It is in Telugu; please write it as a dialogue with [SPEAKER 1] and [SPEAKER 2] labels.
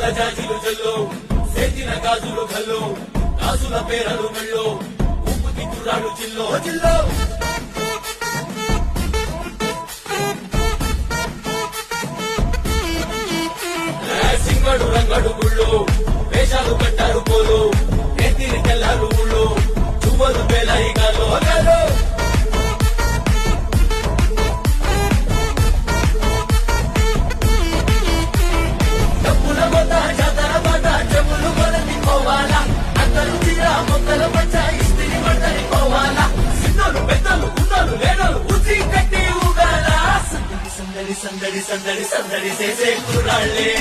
[SPEAKER 1] పాల జాజీలు జల్లో సేతిన గాజులు గల్లో గాజుల పేరలు మెళ్ళో ఉప్పు తిక్కురాడు జిల్లో జిల్లో సింగడు రంగడు గుళ్ళు వేషాలు కట్టారు పోలు ఎత్తిని తెల్లారు ఊళ్ళు చువ్వలు పేలాయి గాలో గాలో డబ్బుల మొత్త జాతర మాట చెప్పులు కొలది పోవాలా అందరూ తీరా మొక్కల మధ్య ఇస్త్రీ పడతని పోవాలా సిన్నోలు పెద్దలు ఉన్నోలు లేనోలు ఉసి కట్టి ఊగాల సందడి సందడి సందడి సందడి సందడి చేసే కుర్రాళ్ళే